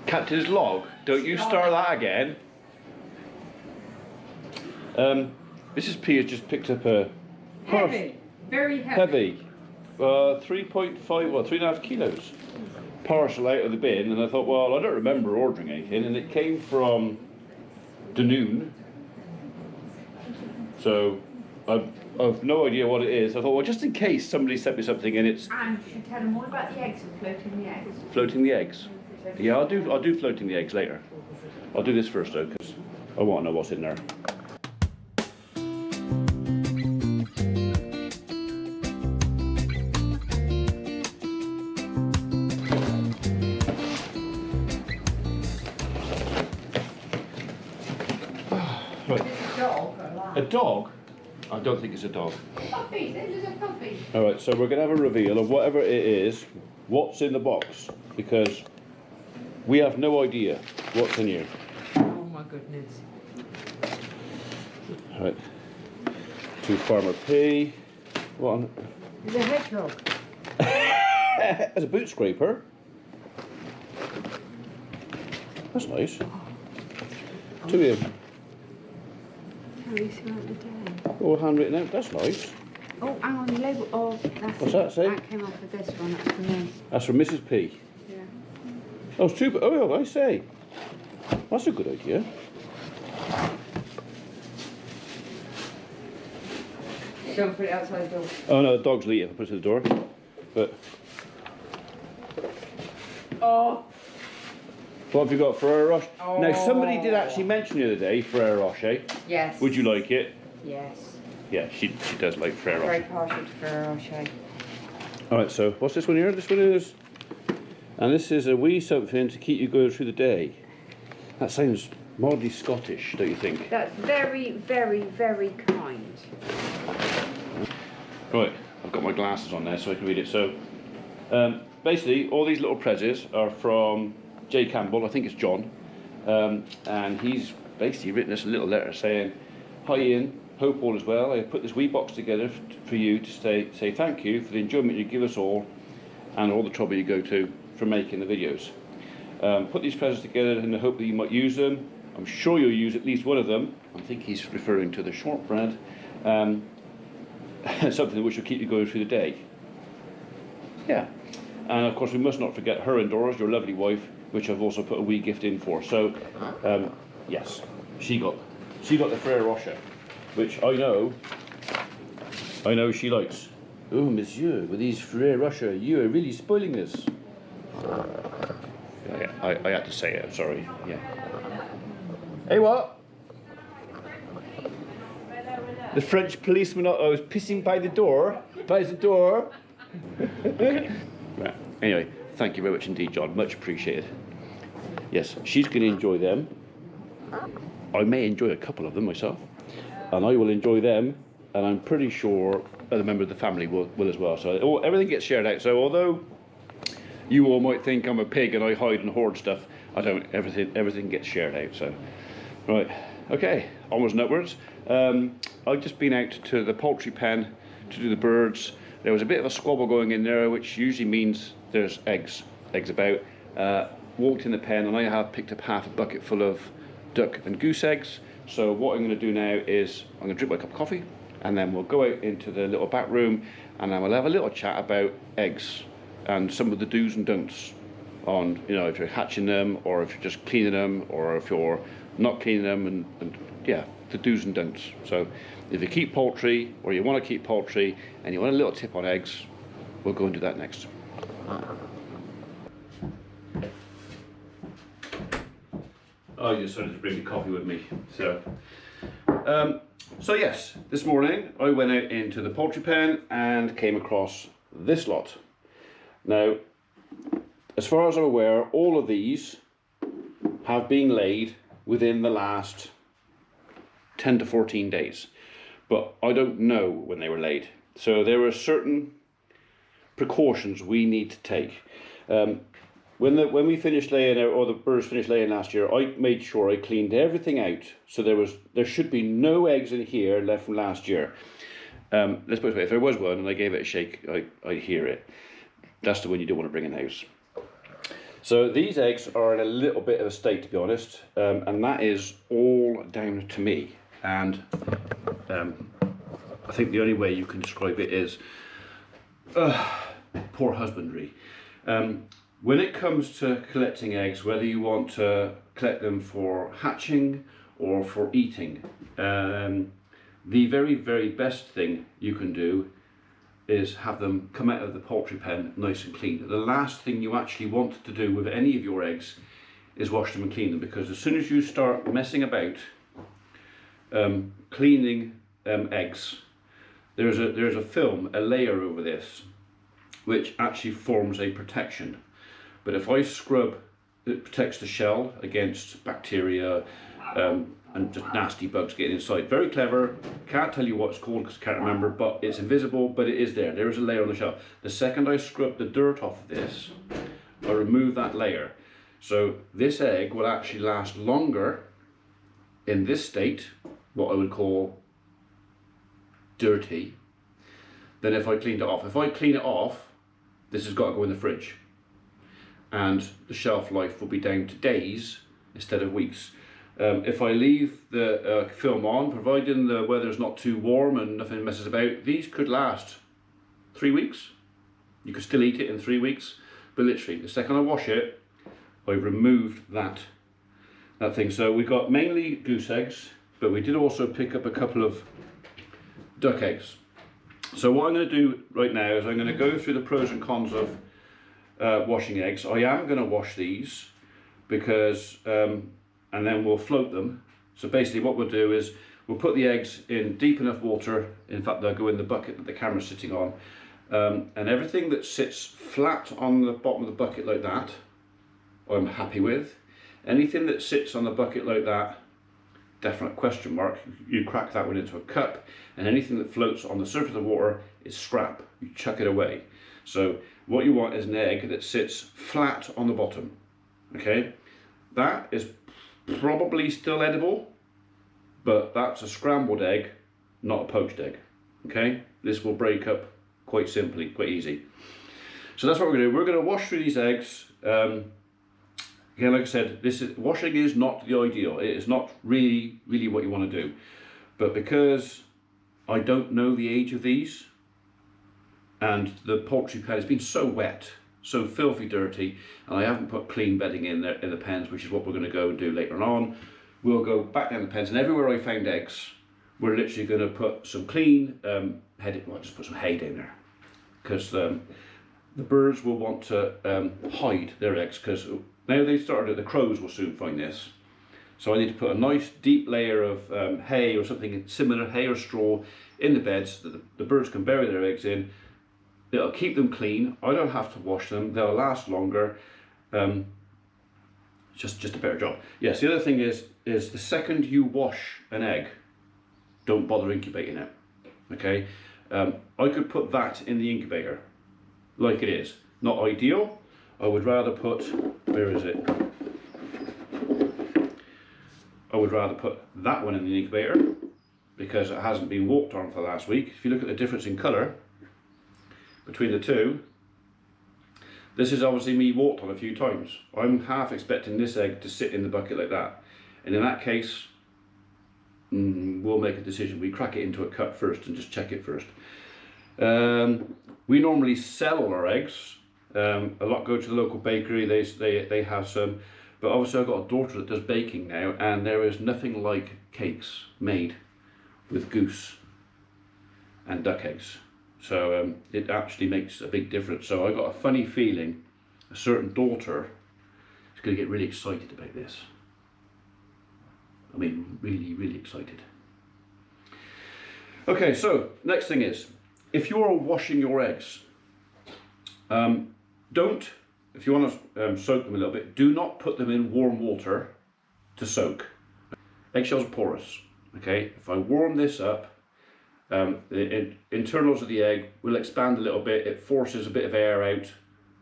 Captain's log. Don't you start that again. Mrs. P has just picked up a heavy, very heavy. 3.5, well, 3.5 kilos parcel out of the bin, and I thought, well, I don't remember ordering anything, and it came from Danone, so I've no idea what it is. I thought, well, just in case somebody sent me something and it's... And you should tell them all about the eggs and floating the eggs. Floating the eggs? Yeah, I'll do floating the eggs later. I'll do this first though, because I want to know what's in there. Right. A dog? I don't think it's a dog. Puppy, this is a puppy. Alright, so we're going to have a reveal of whatever it is, what's in the box, because we have no idea what's in here. Oh my goodness. Alright, to Farmer P. What on? It's a hedgehog. As a boot scraper. That's nice. Two of them. Carry throughout the day. All handwritten out, that's nice. Oh, hang on, the label. Oh, that's What's that say? That came off of this one, that's for me. That's from Mrs. P. Yeah. Oh, it's two, oh, I say. That's a good idea. Don't put it outside the door. Oh no, the dog's will eat it if I put it to the door. But Oh! what have you got? Ferrero Rocher? Oh. Now somebody did actually mention the other day Ferrero Rocher. Yes. Would you like it? Yes. Yeah, she does like Ferrero Very Rocher. partial to Ferrero Rocher. Alright, so what's this one here? This one is... And this is a wee something to keep you going through the day. That sounds mildly Scottish, don't you think? That's very, very, very kind. Right, I've got my glasses on there so I can read it. So, basically, all these little Pressies are from J. Campbell, I think it's John, and he's basically written us a little letter saying, "Hi Ian, hope all is well. I put this wee box together for you to say thank you for the enjoyment you give us all and all the trouble you go to for making the videos. Put these presents together in the hope that you might use them. I'm sure you'll use at least one of them." I think he's referring to the shortbread. Something which will keep you going through the day. Yeah. And of course we must not forget her and Dora's, your lovely wife, which I've also put a wee gift in for. So, yes, she got the Ferrero Rocher, which I know she likes. Oh, monsieur, with these Ferrero Rocher, you are really spoiling this. I had to say it, I'm sorry. Yeah. Hey, what? The French policeman was pissing by the door. Right. Anyway, thank you very much indeed, John. Much appreciated. Yes, she's going to enjoy them. I may enjoy a couple of them myself, and I will enjoy them. And I'm pretty sure other member of the family will as well. So everything gets shared out. So although you all might think I'm a pig and I hide and hoard stuff, I don't. Everything gets shared out. So, right. Okay, onwards and upwards. I've just been out to the poultry pen to do the birds. There was a bit of a squabble going in there, which usually means there's eggs about. Walked in the pen and I have picked up half a bucket full of duck and goose eggs. So what I'm going to do now is I'm going to drink my cup of coffee and then we'll go out into the little back room and then we'll have a little chat about eggs and some of the do's and don'ts on, you know, if you're hatching them or if you're just cleaning them or if you're not cleaning them and yeah, the do's and don'ts. So if you keep poultry or you want to keep poultry and you want a little tip on eggs, we'll go and do that next. I decided to bring the coffee with me. So yes, this morning I went out into the poultry pen and came across this lot. Now, as far as I'm aware, all of these have been laid within the last 10 to 14 days, but I don't know when they were laid. So there are certain precautions we need to take. When we finished laying out, or the birds finished laying last year, I made sure I cleaned everything out. So there should be no eggs in here left from last year. Let's put it this way, if there was one and I gave it a shake, I'd hear it. That's the one you don't want to bring in the house. So these eggs are in a little bit of a state, to be honest, and that is all down to me. And I think the only way you can describe it is poor husbandry. When it comes to collecting eggs, whether you want to collect them for hatching or for eating, the very, very best thing you can do is have them come out of the poultry pen nice and clean. The last thing you actually want to do with any of your eggs is wash them and clean them, because as soon as you start messing about cleaning eggs, there's a film, a layer over this, which actually forms a protection. But if I scrub, it protects the shell against bacteria and just nasty bugs getting inside. Very clever. Can't tell you what it's called because I can't remember, but it's invisible, but it is there. There is a layer on the shell. The second I scrub the dirt off of this, I remove that layer. So this egg will actually last longer in this state, what I would call dirty, than if I cleaned it off. If I clean it off, this has got to go in the fridge, and the shelf life will be down to days instead of weeks. If I leave the film on, providing the weather's not too warm and nothing messes about, these could last 3 weeks. You could still eat it in 3 weeks, but literally the second I wash it, I've removed that thing. So we've got mainly goose eggs, but we did also pick up a couple of duck eggs. So what I'm going to do right now is I'm going to go through the pros and cons of washing eggs. I am going to wash these because and then we'll float them. So basically what we'll do is we'll put the eggs in deep enough water. In fact, they'll go in the bucket that the camera's sitting on, and everything that sits flat on the bottom of the bucket like that, I'm happy with. Anything that sits on the bucket like that, definite question mark. You crack that one into a cup, and anything that floats on the surface of the water is scrap. You chuck it away. So what you want is an egg that sits flat on the bottom. Okay, that is probably still edible, but that's a scrambled egg, not a poached egg. Okay, this will break up quite simply, quite easy. So that's what we're going to do. We're going to wash through these eggs. Again, like I said, washing is not the ideal. It is not really what you want to do. But because I don't know the age of these, and the poultry pen has been so wet, so filthy dirty, and I haven't put clean bedding in there in the pens, which is what we're going to go and do later on. We'll go back down the pens, and everywhere I found eggs, we're literally going to put some clean just put some hay down there, because the birds will want to hide their eggs, because now they've started, the crows will soon find this. So I need to put a nice deep layer of hay or something similar, hay or straw, in the beds that the birds can bury their eggs in. It'll keep them clean. I don't have to wash them. They'll last longer. Just a better job. Yes, the other thing is the second you wash an egg, don't bother incubating it. Okay, I could put that in the incubator like it is. Not ideal. I would rather put, where is it? I would rather put that one in the incubator because it hasn't been walked on for the last week. If you look at the difference in colour between the two, this is obviously me walked on a few times. I'm half expecting this egg to sit in the bucket like that, and in that case we'll make a decision. We crack it into a cup first and just check it first. We normally sell all our eggs. A lot go to the local bakery. They have some, but obviously I've got a daughter that does baking now, and there is nothing like cakes made with goose and duck eggs. So it actually makes a big difference. So I got a funny feeling a certain daughter is going to get really excited about this. I mean, really excited. Okay, so next thing is, if you're washing your eggs, if you want to soak them a little bit, do not put them in warm water to soak. Eggshells are porous. Okay, if I warm this up, the internals of the egg will expand a little bit. It forces a bit of air out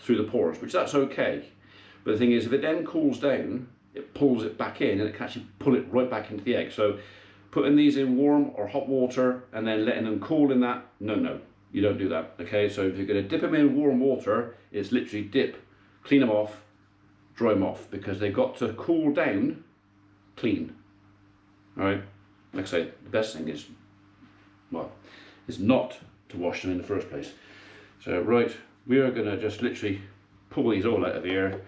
through the pores, which that's okay. But the thing is, if it then cools down, it pulls it back in, and it can actually pull it right back into the egg. So putting these in warm or hot water and then letting them cool in that, no, you don't do that. Okay, so if you're going to dip them in warm water, it's literally dip, clean them off, dry them off, because they've got to cool down clean. Alright, like I say, the best thing is, well, is not to wash them in the first place. So right, we are going to just literally pull these all out of here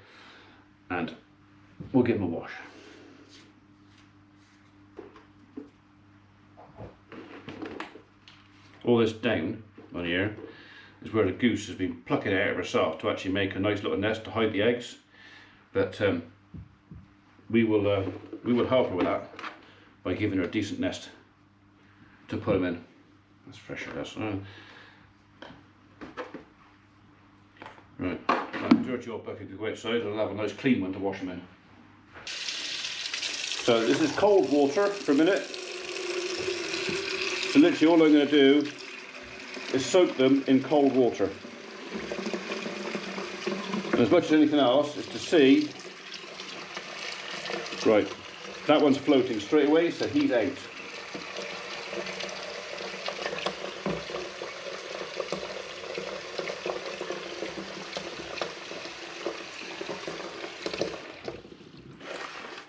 and we'll give them a wash. All this down on here is where the goose has been plucking it out of herself to actually make a nice little nest to hide the eggs. But we will help her with that by giving her a decent nest to put them in. That's fresher, that's right. That dirty old bucket can go outside, and I'll have a nice clean one to wash them in. So this is cold water for a minute. So literally all I'm going to do is soak them in cold water. And as much as anything else is to see, right, that one's floating straight away, so he's out.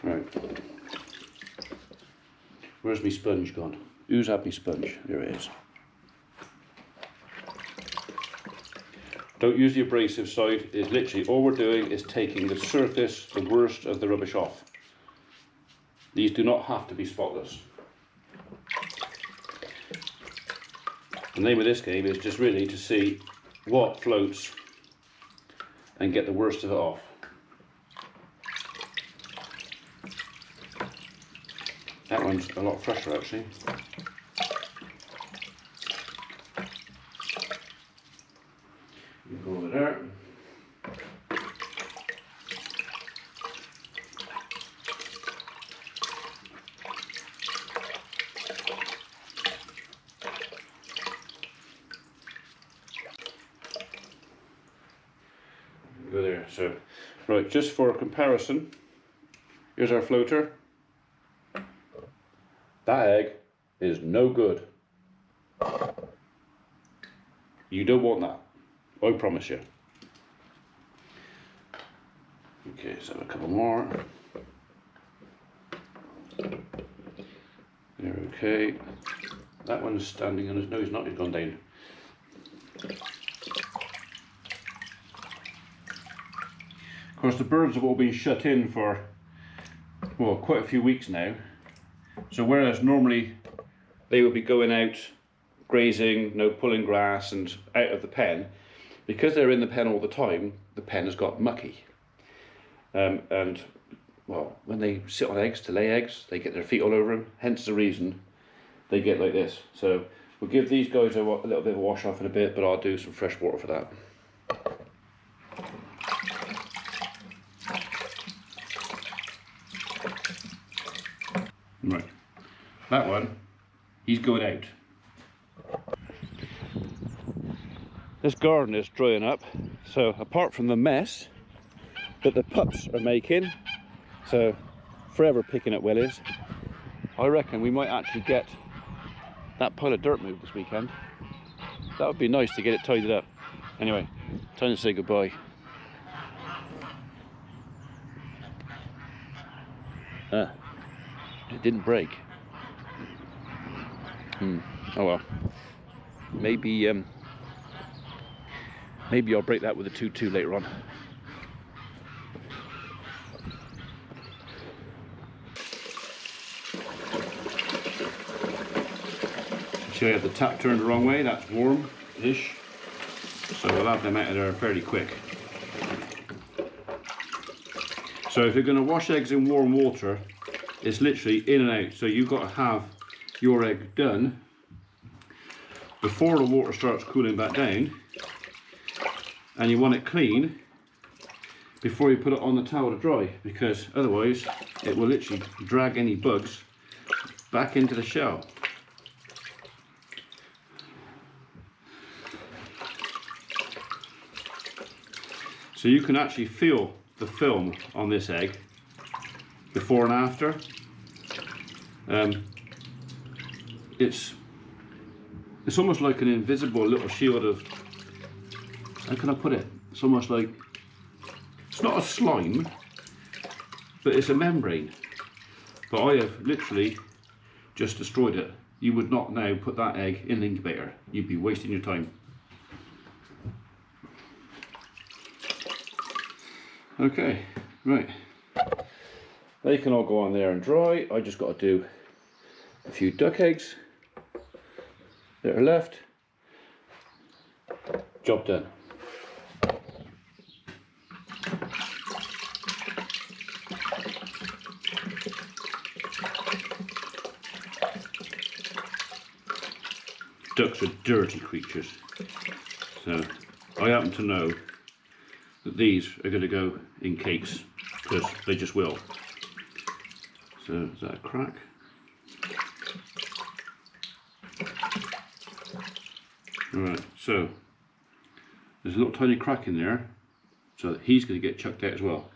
Right. Where's my sponge gone? Who's had my sponge? There it is. Don't use the abrasive side. It's literally all we're doing is taking the surface, the worst of the rubbish off. These do not have to be spotless. The name of this game is just really to see what floats and get the worst of it off. That one's a lot fresher actually. You go over there. Go there. So, right, just for comparison, here's our floater. That egg is no good. You don't want that, I promise you. Okay, let's have a couple more. There, okay. That one's standing on his nose, not, he's gone down. Of course, the birds have all been shut in for, well, quite a few weeks now. So whereas normally they would be going out grazing, pulling grass and out of the pen, because they're in the pen all the time, the pen has got mucky. And well, when they sit on eggs to lay eggs, they get their feet all over them, hence the reason they get like this. So we'll give these guys a little bit of a wash off in a bit, but I'll do some fresh water for that. Right, that one, he's going out. This garden is drying up, so apart from the mess that the pups are making, so forever picking up wellies, I reckon we might actually get that pile of dirt moved this weekend. That would be nice to get it tidied up. Anyway, time to say goodbye. It didn't break. Oh well. Maybe maybe I'll break that with a 2-2 later on. So I have the tap turned the wrong way, that's warm-ish. So we'll have them out of there fairly quick. So if you're going to wash eggs in warm water, it's literally in and out. So you've got to have your egg done before the water starts cooling back down, and you want it clean before you put it on the towel to dry, because otherwise it will literally drag any bugs back into the shell. So you can actually feel the film on this egg before and after. It's almost like an invisible little shield of, how can I put it? It's almost like, it's not a slime, but it's a membrane. But I have literally just destroyed it. You would not now put that egg in the incubator. You'd be wasting your time. Okay, right. They can all go on there and dry. I just got to do a few duck eggs that are left. Job done. Ducks are dirty creatures, so I happen to know that these are going to go in cakes because they just will. So is that a crack? Alright, so there's a little tiny crack in there, so that he's going to get chucked out as well.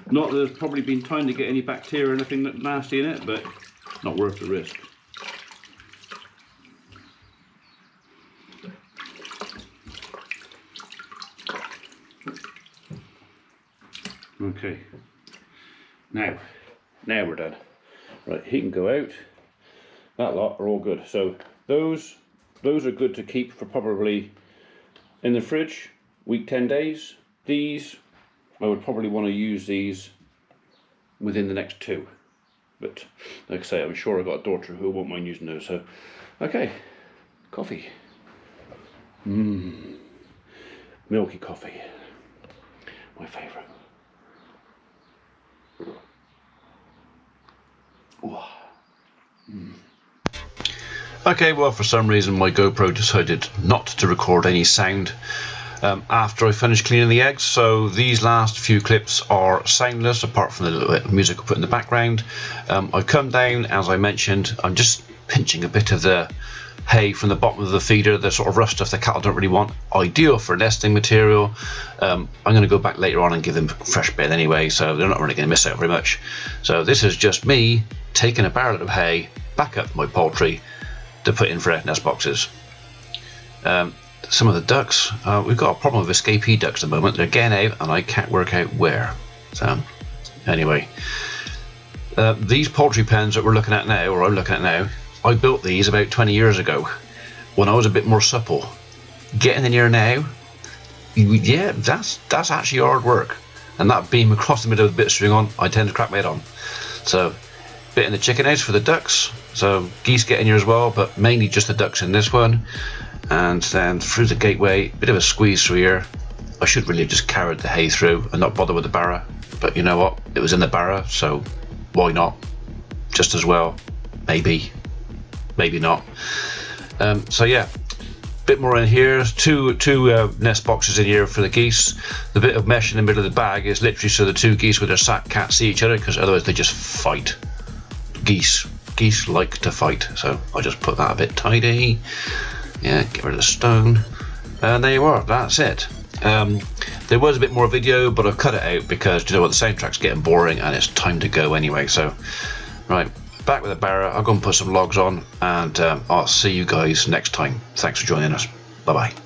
Not that there's probably been time to get any bacteria or anything nasty in it, but not worth the risk. Okay, now we're done. Right, he can go out. That lot are all good. So those are good to keep for probably in the fridge, week 10 days. These, I would probably want to use these within the next 2. But like I say, I'm sure I've got a daughter who won't mind using those. So, okay, coffee. Milky coffee, my favourite. Okay, well, for some reason my GoPro decided not to record any sound after I finished cleaning the eggs, so these last few clips are soundless apart from the little bit of music I put in the background. I've come down, as I mentioned, I'm just pinching a bit of the hay from the bottom of the feeder, the sort of rough stuff the cattle don't really want. Ideal for nesting material. I'm going to go back later on and give them fresh bed anyway, so they're not really going to miss out very much. So this is just me taking a barrel of hay back up my poultry to put in for nest boxes. Some of the ducks, we've got a problem with escapee ducks at the moment. They're getting out and I can't work out where. So anyway, these poultry pens that we're looking at now, or I'm looking at now, I built these about 20 years ago when I was a bit more supple. Getting in here now, yeah, that's actually hard work. And that beam across the middle with a bit of string on, I tend to crack my head on. So, bit in the chicken house for the ducks. So geese get in here as well, but mainly just the ducks in this one. And then through the gateway, bit of a squeeze through here. I should really have just carried the hay through and not bother with the barrow. But you know what? It was in the barrow, so why not? Just as well. Maybe. Maybe not. So yeah, bit more in here. Two nest boxes in here for the geese. The bit of mesh in the middle of the bag is literally so the two geese with their sack can't see each other, because otherwise they just fight. Geese like to fight, so I just put that a bit tidy. Yeah, get rid of the stone, and there you are. That's it. There was a bit more video, but I've cut it out because, you know what, the soundtrack's getting boring and it's time to go anyway. So right, back with the barrow. I'll go and put some logs on, and I'll see you guys next time. Thanks for joining us. Bye bye.